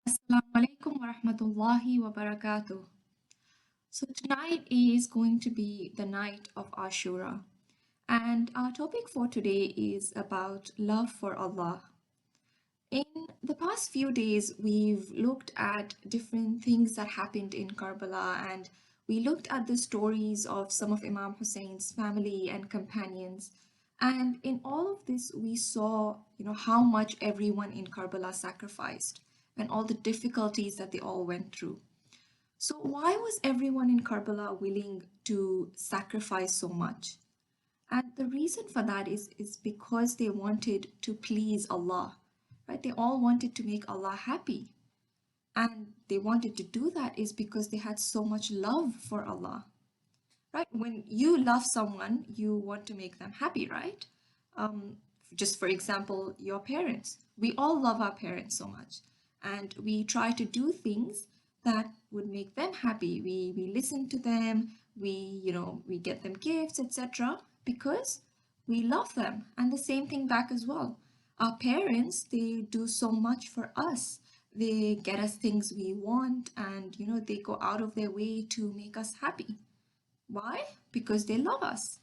Assalamu alaikum wa rahmatullahi wa barakatuh. So, tonight is going to be the night of Ashura, and our topic for today is about love for Allah. In the past few days, we've looked at different things that happened in Karbala, and we looked at the stories of some of Imam Husayn's family and companions. And in all of this, we saw, how much everyone in Karbala sacrificed and all the difficulties that they all went through. So, why was everyone in Karbala willing to sacrifice so much? And the reason for that is because they wanted to please Allah, right? They all wanted to make Allah happy. And they wanted to do that is because they had so much love for Allah, right? When you love someone, you want to make them happy, right? Um, just for example, your parents. We all love our parents so much, and we try to do things that would make them happy. We listen to them. We get them gifts, etc. Because we love them, and the same thing back as well. Our parents, they do so much for us. They get us things we want, and they go out of their way to make us happy. Why? Because they love us,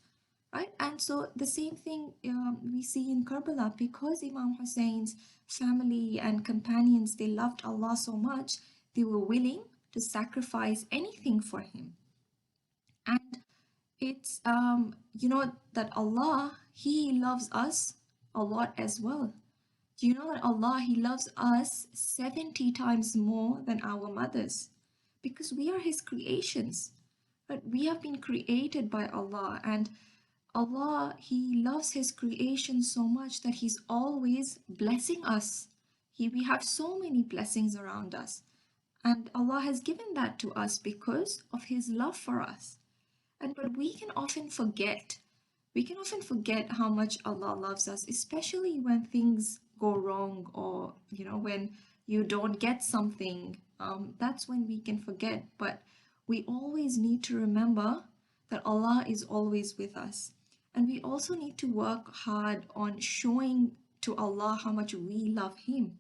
right? And so the same thing we see in Karbala, because Imam Husayn's family and companions, they loved Allah so much, they were willing to sacrifice anything for him. And it's, that Allah, He loves us a lot as well. Do you know that Allah, He loves us 70 times more than our mothers? Because we are His creations. But we have been created by Allah, and Allah, He loves His creation so much that He's always blessing us. We have so many blessings around us, and Allah has given that to us because of His love for us. But we can often forget. We can often forget how much Allah loves us, especially when things go wrong, or when you don't get something. That's when we can forget. But we always need to remember that Allah is always with us. And we also need to work hard on showing to Allah how much we love Him,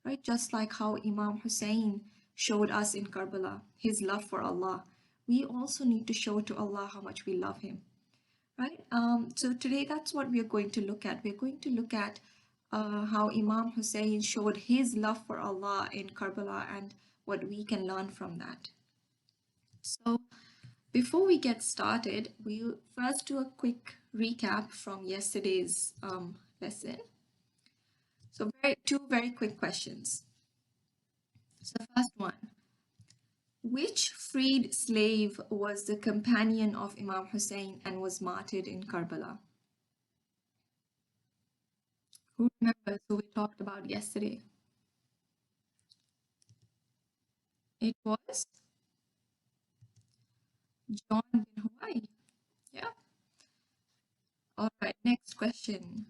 right? Just like how Imam Husayn showed us in Karbala, his love for Allah. We also need to show to Allah how much we love Him, right? So today that's what we are going to look at. We're going to look at how Imam Husayn showed his love for Allah in Karbala and what we can learn from that. So before we get started, we'll first do a quick recap from yesterday's lesson. So two very quick questions. So the first one, which freed slave was the companion of Imam Husayn and was martyred in Karbala? Who remembers who we talked about yesterday? It was John bin Hawaii. Yeah. All right, next question.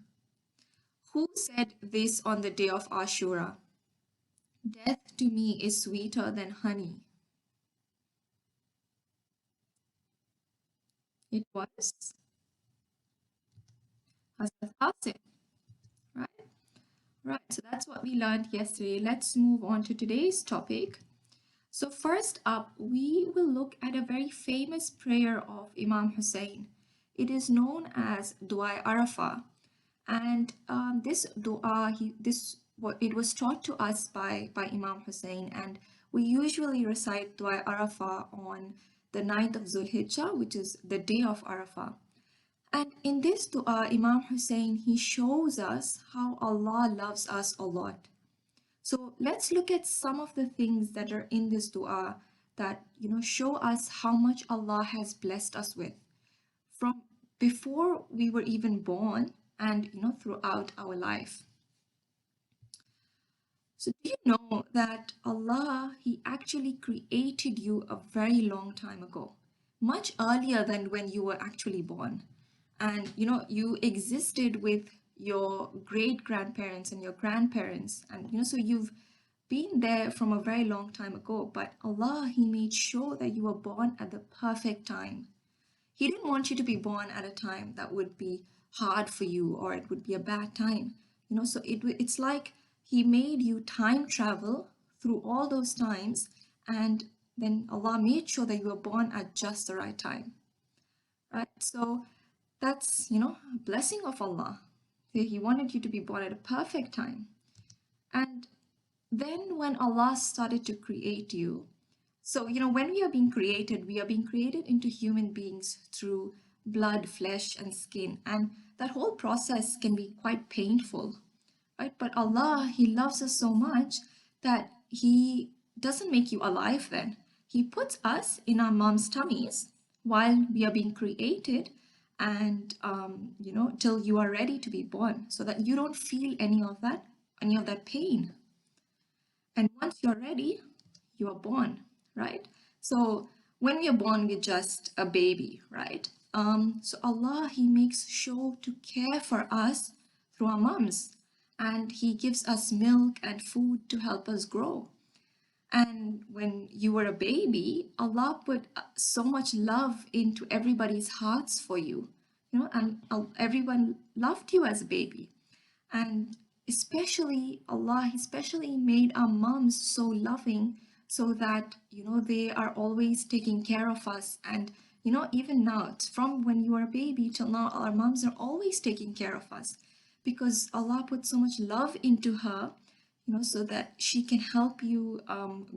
Who said this on the day of Ashura? Death to me is sweeter than honey. It was Hazrat Qasim, right? Right, so that's what we learned yesterday. Let's move on to today's topic. So first up, we will look at a very famous prayer of Imam Husayn. It is known as Dua Arafah, and this dua, it was taught to us by Imam Husayn, and we usually recite Dua Arafah on the 9th of Zulhijjah, which is the day of Arafah. And in this dua, Imam Husayn, he shows us how Allah loves us a lot. So let's look at some of the things that are in this dua that show us how much Allah has blessed us with from before we were even born and throughout our life. So do you know that Allah, He actually created you a very long time ago, much earlier than when you were actually born. And you existed with your great grandparents and your grandparents, and so you've been there from a very long time ago. But Allah, He made sure that you were born at the perfect time. He didn't want you to be born at a time that would be hard for you, or it would be a bad time. So it's like He made you time travel through all those times, and then Allah made sure that you were born at just the right time, right? So that's, a blessing of Allah. He wanted you to be born at a perfect time. And then when Allah started to create you, so, when we are being created into human beings through blood, flesh, and skin. And that whole process can be quite painful, right? But Allah, He loves us so much that He doesn't make you alive then. He puts us in our mom's tummies while we are being created, and till you are ready to be born, so that you don't feel any of that pain. And once you're ready, you are born, right? So when we are born, we're just a baby, right? So Allah, He makes sure to care for us through our moms, and He gives us milk and food to help us grow. And when you were a baby, Allah put so much love into everybody's hearts for you, and everyone loved you as a baby. And especially Allah, He especially made our moms so loving, so that, they are always taking care of us. And, even now, from when you are a baby till now, our moms are always taking care of us, because Allah put so much love into her, so that she can help you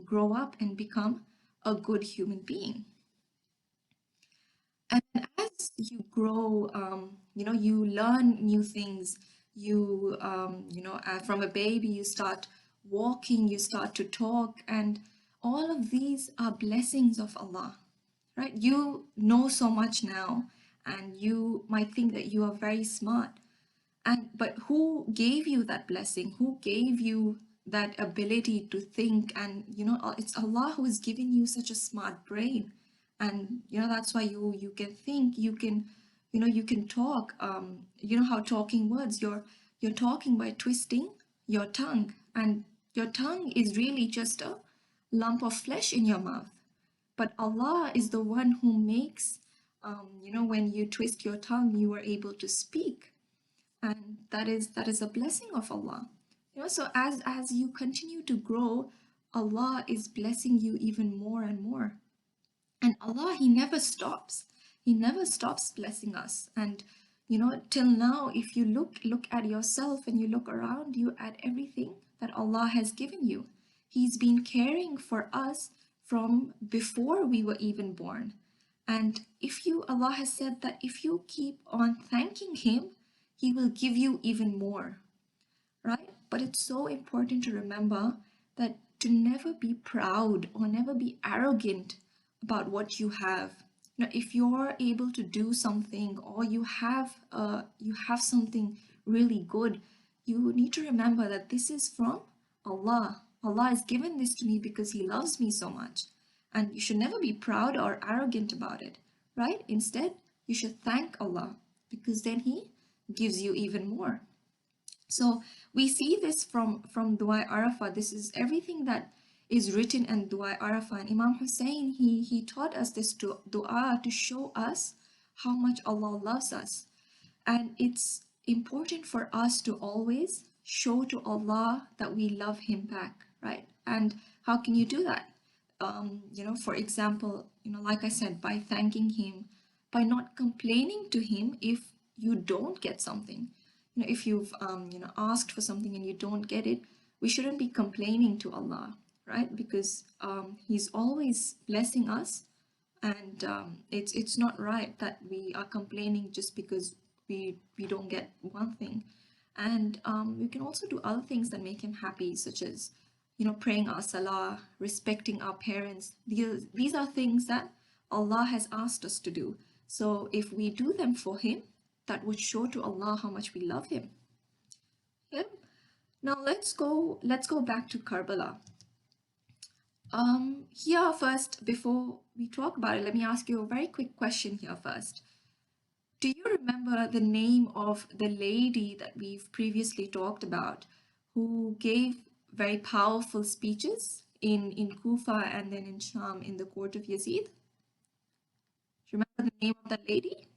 grow up and become a good human being. And as you grow, you learn new things. From a baby, you start walking, you start to talk, and all of these are blessings of Allah, right? You know so much now, and you might think that you are very smart. But who gave you that blessing? Who gave you that ability to think? And it's Allah who has given you such a smart brain. And that's why you can think, you can talk. How talking words, you're talking by twisting your tongue, and your tongue is really just a lump of flesh in your mouth. But Allah is the one who makes, when you twist your tongue, you are able to speak. And that is a blessing of Allah. So as you continue to grow, Allah is blessing you even more and more. And Allah, He never stops. He never stops blessing us. And till now, if you look at yourself and you look around you at everything that Allah has given you, He's been caring for us from before we were even born. And Allah has said that if you keep on thanking Him, He will give you even more, right? But it's so important to remember that to never be proud or never be arrogant about what you have. If you're able to do something, or you have something really good, you need to remember that this is from Allah. Allah has given this to me because He loves me so much. And you should never be proud or arrogant about it, right? Instead, you should thank Allah, because then He gives you even more. So we see this from Dua Arafah. This is everything that is written in Dua Arafah. And Imam Husayn, he taught us this dua to show us how much Allah loves us. And it's important for us to always show to Allah that we love Him back, right? And how can you do that? For example, like I said, by thanking Him, by not complaining to Him if you don't get something. If you've asked for something and you don't get it, we shouldn't be complaining to Allah, right? Because He's always blessing us, and it's not right that we are complaining just because we don't get one thing. And we can also do other things that make Him happy, such as praying our salah, respecting our parents. These are things that Allah has asked us to do. So if we do them for Him, that would show to Allah how much we love Him. Yep. Now let's go back to Karbala. Here first, before we talk about it, let me ask you a very quick question here first. Do you remember the name of the lady that we've previously talked about, who gave very powerful speeches in Kufa and then in Sham in the court of Yazid? Do you remember the name of that lady?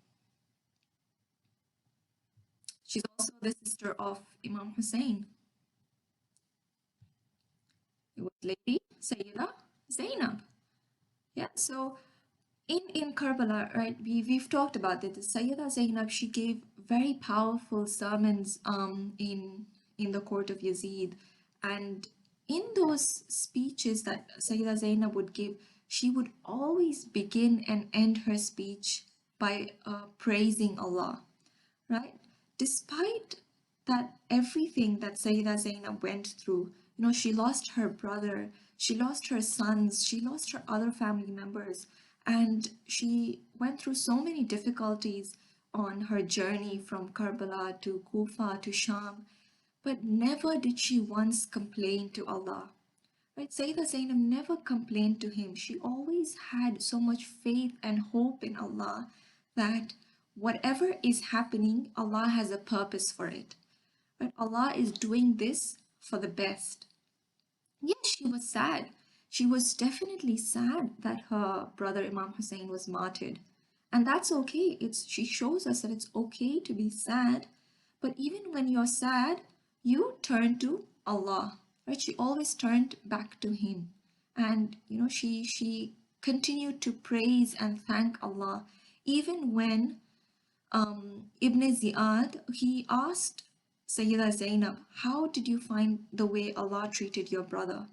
She's also the sister of Imam Husayn. It was Lady Sayyida Zainab. Yeah, so in Karbala, right, we've talked about it. The Sayyida Zainab, she gave very powerful sermons in the court of Yazid, and in those speeches that Sayyida Zainab would give, she would always begin and end her speech by praising Allah, right? Despite that everything that Sayyida Zainab went through, she lost her brother, she lost her sons, she lost her other family members, and she went through so many difficulties on her journey from Karbala to Kufa to Sham, but never did she once complain to Allah. Right? Sayyida Zainab never complained to him. She always had so much faith and hope in Allah that whatever is happening, Allah has a purpose for it. Right? Allah is doing this for the best. Yes, she was sad. She was definitely sad that her brother Imam Husayn was martyred. And that's okay. She shows us that it's okay to be sad. But even when you're sad, you turn to Allah. Right? She always turned back to Him. And she continued to praise and thank Allah. Even when Ibn Ziyad, he asked Sayyida Zainab, how did you find the way Allah treated your brother?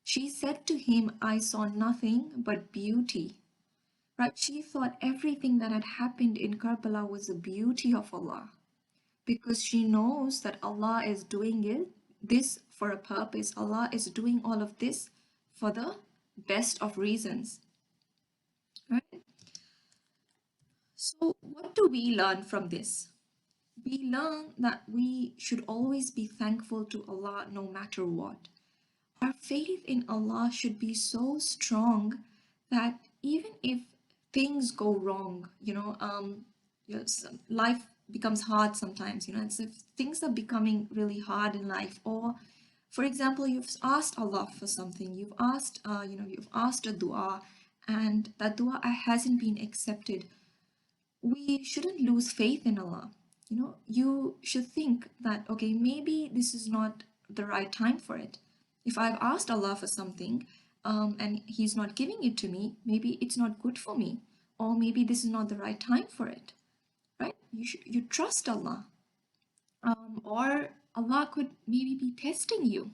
She said to him, I saw nothing but beauty. Right? She thought everything that had happened in Karbala was the beauty of Allah because she knows that Allah is doing this for a purpose. Allah is doing all of this for the best of reasons. Right? So, what do we learn from this? We learn that we should always be thankful to Allah no matter what. Our faith in Allah should be so strong that even if things go wrong, life becomes hard sometimes, it's if things are becoming really hard in life, or for example, you've asked Allah for something, you've asked a dua, and that dua hasn't been accepted. We shouldn't lose faith in Allah. You should think that, okay, maybe this is not the right time for it. If I've asked Allah for something and He's not giving it to me, maybe it's not good for me, or maybe this is not the right time for it, right? You trust Allah, or Allah could maybe be testing you,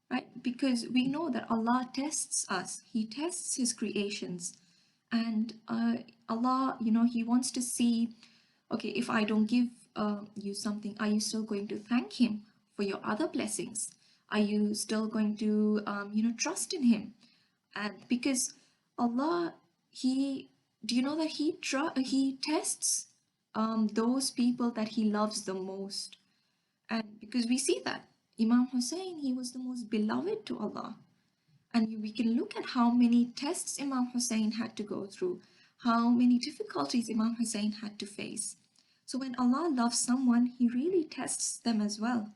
right? Because we know that Allah tests us. He tests His creations, and Allah, He wants to see, okay, if I don't give you something, are you still going to thank Him for your other blessings? Are you still going to, trust in Him? And because Allah, do you know that He tests those people that He loves the most? And because we see that Imam Husayn, he was the most beloved to Allah. And we can look at how many tests Imam Husayn had to go through, how many difficulties Imam Husayn had to face. So when Allah loves someone, He really tests them as well.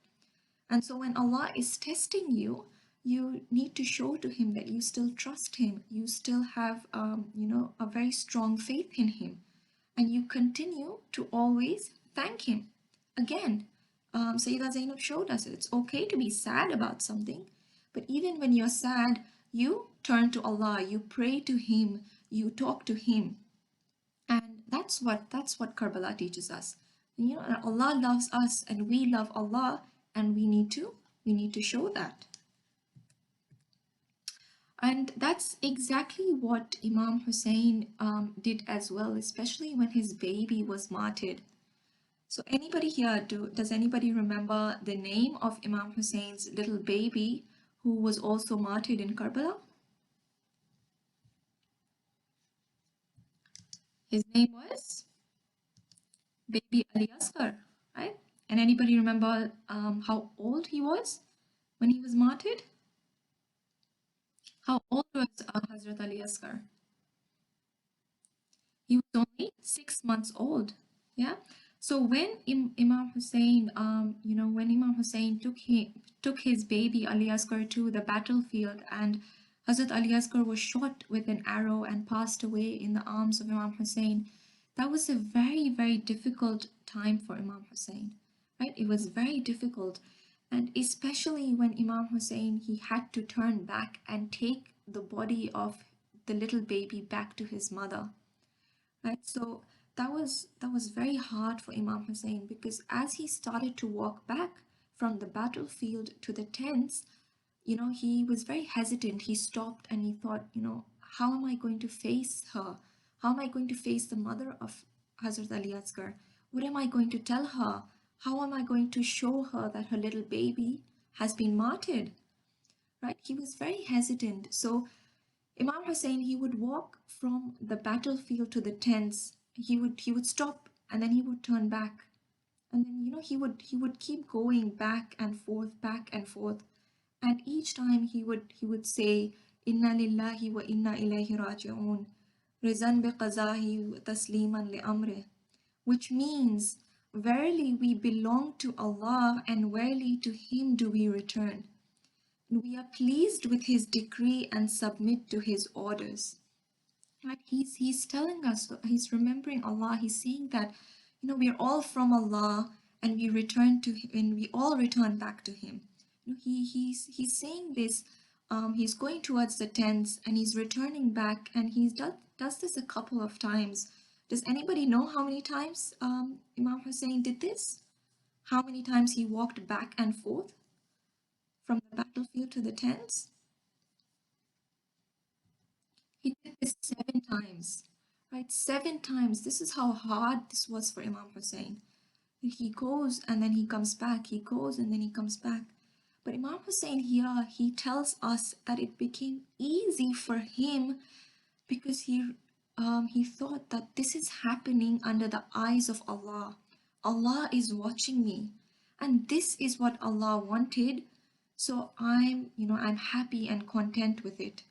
And so when Allah is testing you, you need to show to Him that you still trust Him, you still have, a very strong faith in Him, and you continue to always thank Him. Again, Sayyida Zainab showed us it's okay to be sad about something, but even when you're sad, you turn to Allah, you pray to Him, you talk to Him. And that's what Karbala teaches us. Allah loves us and we love Allah, and we need to show that. And that's exactly what Imam Husayn did as well, especially when his baby was martyred. So anybody here, does anybody remember the name of Imam Husayn's little baby who was also martyred in Karbala? His name was baby Ali Asghar, right? And anybody remember how old he was when he was martyred? How old was Hazrat Ali Asghar? He was only 6 months old. Yeah. So when Imam Husayn, when Imam Husayn took his baby Ali Asghar to the battlefield, and Hazrat Ali Asghar was shot with an arrow and passed away in the arms of Imam Husayn, that was a very, very difficult time for Imam Husayn, right? It was very difficult. And especially when Imam Hussein, he had to turn back and take the body of the little baby back to his mother, right? So that was very hard for Imam Hussein, because as he started to walk back from the battlefield to the tents, he was very hesitant. He stopped and he thought, how am I going to face her? How am I going to face the mother of Hazrat Ali Asgar? What am I going to tell her? How am I going to show her that her little baby has been martyred? Right? He was very hesitant. So Imam Hussein, he would walk from the battlefield to the tents. He would stop and then he would turn back. And then he would keep going back and forth. And each time he would say, Inna lillahi wa inna ilayhi raji'un, rizan bi qazahi wa tasliman li amrih, which means, verily we belong to Allah and verily to Him do we return. We are pleased with His decree and submit to His orders. Right? He's telling us, he's remembering Allah. He's saying that, we are all from Allah and we return to Him, and we all return back to Him. He's saying this. He's going towards the tents and he's returning back, and he does this a couple of times. Does anybody know how many times Imam Hussein did this? How many times he walked back and forth from the battlefield to the tents? He did this 7 times, right? 7 times. This is how hard this was for Imam Hussein. He goes and then he comes back. He goes and then he comes back. But Imam Hussein here, he tells us that it became easy for him because he thought that this is happening under the eyes of Allah. Allah is watching me, and this is what Allah wanted. So I'm happy and content with it.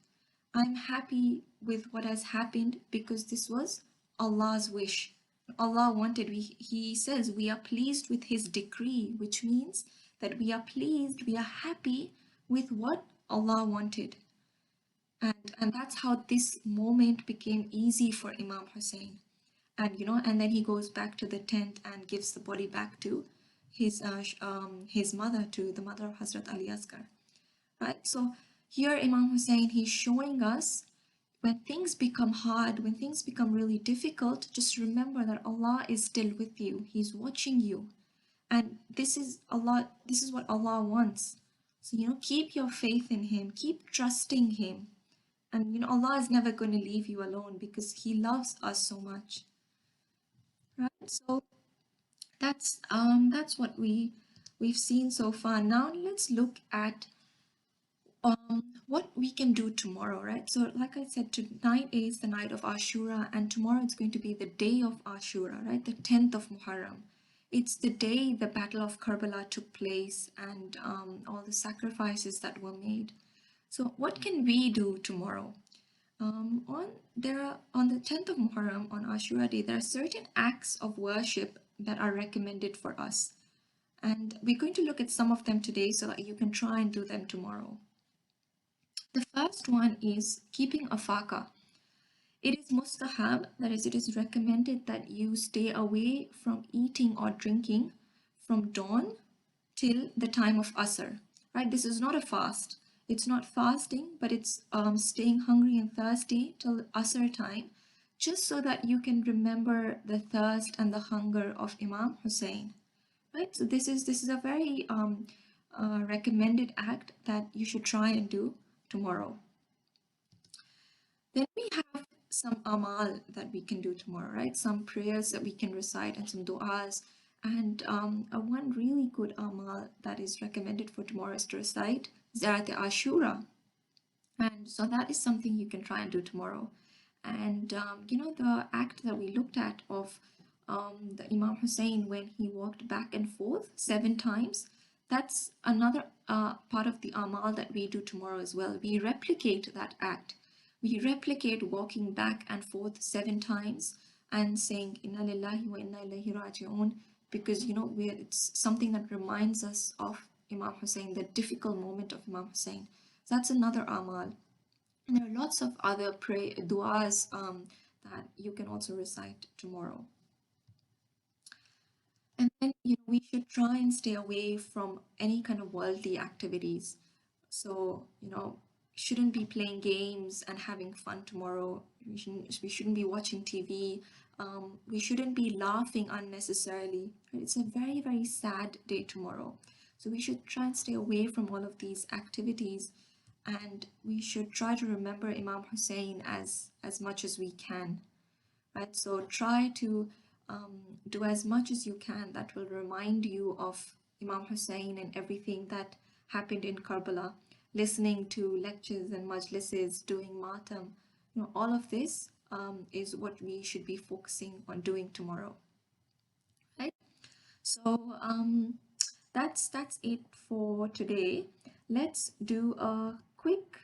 I'm happy with what has happened because this was Allah's wish. Allah wanted. He says we are pleased with His decree, which means that we are pleased, we are happy with what Allah wanted. And that's how this moment became easy for Imam Hussein. And then he goes back to the tent and gives the body back to his mother, to the mother of Hazrat Ali Asgar. Right? So here Imam Hussein, he's showing us, when things become hard, when things become really difficult, just remember that Allah is still with you. He's watching you. And this is what Allah wants. So, keep your faith in Him, keep trusting Him. And Allah is never going to leave you alone because He loves us so much. Right? So that's what we've seen so far. Now let's look at what we can do tomorrow, right? So like I said, tonight is the night of Ashura, and tomorrow it's going to be the day of Ashura, right? The 10th of Muharram. It's the day the Battle of Karbala took place, and all the sacrifices that were made. So what can we do tomorrow? On the 10th of Muharram, on Ashura Day, there are certain acts of worship that are recommended for us. And we're going to look at some of them today so that you can try and do them tomorrow. The first one is keeping a faka. It is mustahab, that is, it is recommended that you stay away from eating or drinking from dawn till the time of Asr, right? This is not a fast. It's not fasting, but it's staying hungry and thirsty till Asr time, just so that you can remember the thirst and the hunger of Imam Husayn, right? So this is a very recommended act that you should try and do tomorrow. Then we have some amal that we can do tomorrow, right? Some prayers that we can recite and some du'as. And one really good amal that is recommended for tomorrow is to recite Ziyarat Ashura. And so that is something you can try and do tomorrow. And the act that we looked at of the Imam Hussein when he walked back and forth 7 times, that's another part of the amal that we do tomorrow as well. We replicate that act. We replicate walking back and forth 7 times and saying Inna lillahi wa inna ilayhi raji'un, because it's something that reminds us of Imam Hussein, the difficult moment of Imam Hussein. So that's another amal. And there are lots of other du'as that you can also recite tomorrow. And then, we should try and stay away from any kind of worldly activities. So, shouldn't be playing games and having fun tomorrow. We shouldn't be watching TV. We shouldn't be laughing unnecessarily. Right? It's a very, very sad day tomorrow. So we should try and stay away from all of these activities, and we should try to remember Imam Husayn as much as we can, right? So try to do as much as you can that will remind you of Imam Husayn and everything that happened in Karbala, listening to lectures and majlises, doing matam. All of this is what we should be focusing on doing tomorrow, right? So that's it for today. Let's do a quick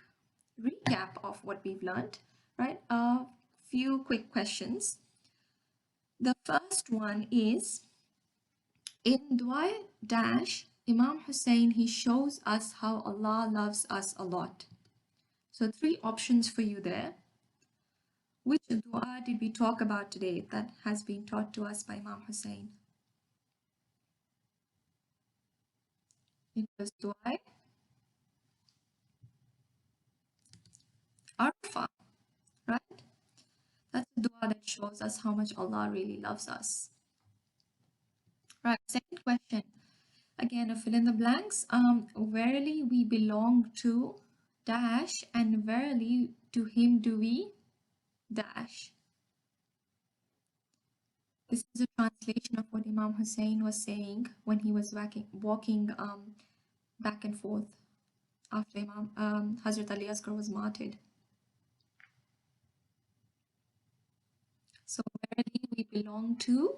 recap of what we've learned, right? A few quick questions. The first one is, in Dua Dash, Imam Hussein, he shows us how Allah loves us a lot. So 3 options for you there. Which dua did we talk about today that has been taught to us by Imam Hussein? It was Dua Arafah, right? That's a dua that shows us how much Allah really loves us. Right, second question. Again, a fill in the blanks. Verily we belong to dash, and verily to him do we dash. This is a translation of what Imam Husayn was saying when he was walking back and forth after Hazrat Ali Asghar was martyred. So verily we belong to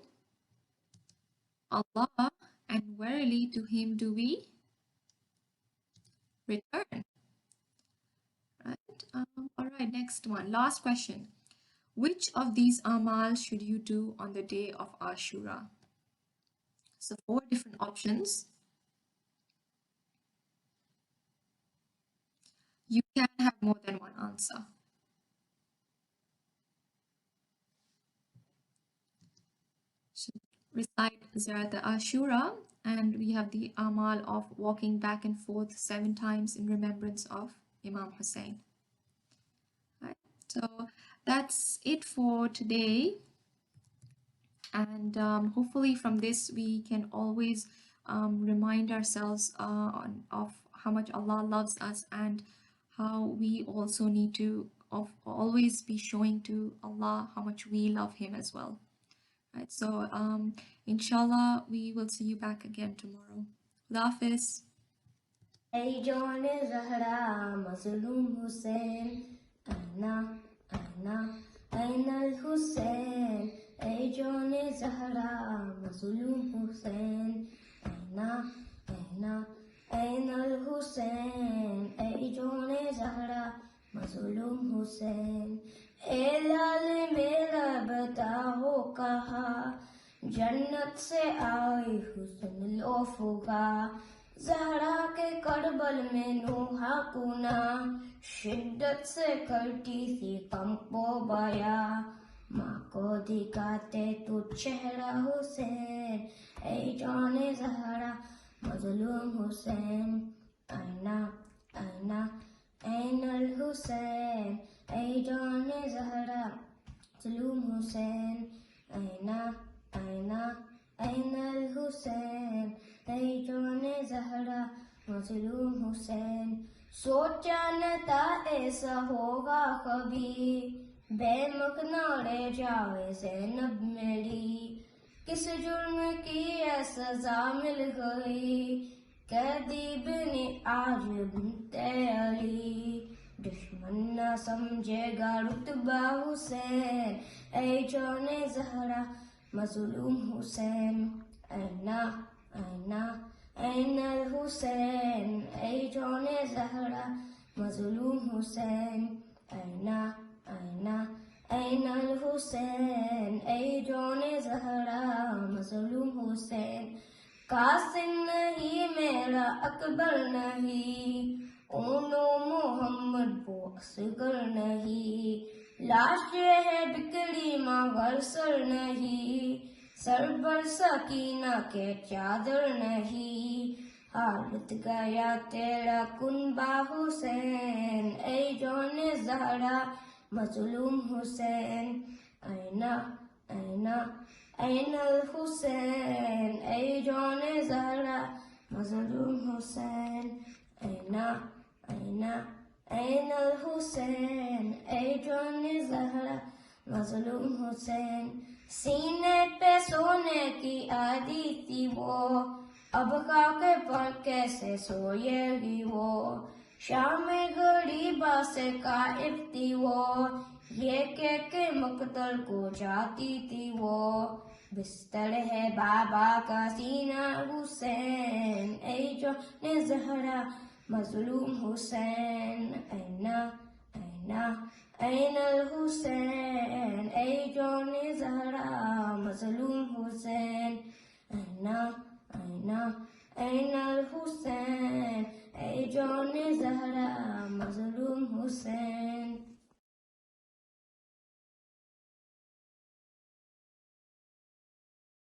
Allah, and verily to him do we return. Right? All right, next one. Last question. Which of these amal should you do on the day of Ashura? So 4 different options. You can have more than one answer. Should recite Ziyarat Ashura, and we have the amal of walking back and forth 7 times in remembrance of Imam Husayn. Right. So that's it for today. And hopefully from this we can always remind ourselves of how much Allah loves us, and how we also need to always be showing to Allah how much we love him as well. Right, so inshallah we will see you back again tomorrow. Khuda Hafiz. Hey John Zahra, Mazlum Hussein, Aina, Aina al-Hussein. Hey John Zahra, Mazlum Hussein, Aina, Aina al-Hussein. Hey John Zahra, Mazlum Hussein. ए लाल मेरा बताओ कहाँ जन्नत से आई हुस्न लोफुगा ज़हरा के करबल में नूहा कुना शिद्दत से करती थी कंपो बया माँ को दिखाते तू चेहरा हुसैन ए जाने ज़हरा मज़लूम हुसैन आईना आईना ऐनल हुसैन ए जाने ज़हरा मज़लूम हुसैन आईना आईना ऐनल हुसैन ऐ जाने ज़हरा मज़लूम हुसैन सोचा न था ऐसा होगा कभी बेमुख न रह जाए ज़ैनब मेरी किस जुर्म की है सज़ा मिल गई कैदी बिन आज बिनते अली दुश्मन न समझेगा रुतबा हुसैन ऐ जाने ज़हरा मज़लूम हुसैन ऐना ऐना ऐना हुसैन ऐ जाने ज़हरा मज़लूम हुसैन ऐना ऐना ऐना हुसैन ऐ जाने ज़हरा मज़लूम हुसैन कासिम नहीं मेरा अकबर नहीं ओनो मोहम्मद वो असगर नहीं लाश है बिकरी माँ गरसर नहीं سر پر سکینہ کے چادر نہیں حالت گیا تیرا کنبہ حسین اے جون زہرا مظلوم حسین اینا اینا این الحسین اے جون زہرا مظلوم حسین اینا اینا این الحسین اے جون زہرا مظلوم حسین سینے پہ سونے کی عادی تھی وہ اب خاک پر کیسے سوئے گی وہ شام غریبہ سے قائب تھی وہ یہ کہ مقتل کو جاتی تھی وہ بستر ہے بابا کا سینہ حسین اے جون زہرا مظلوم حسین اینا اینا این الحسین اے جون زہرا مظلوم حسین اینا اینا این الحسین اے جون زہرا مظلوم حسین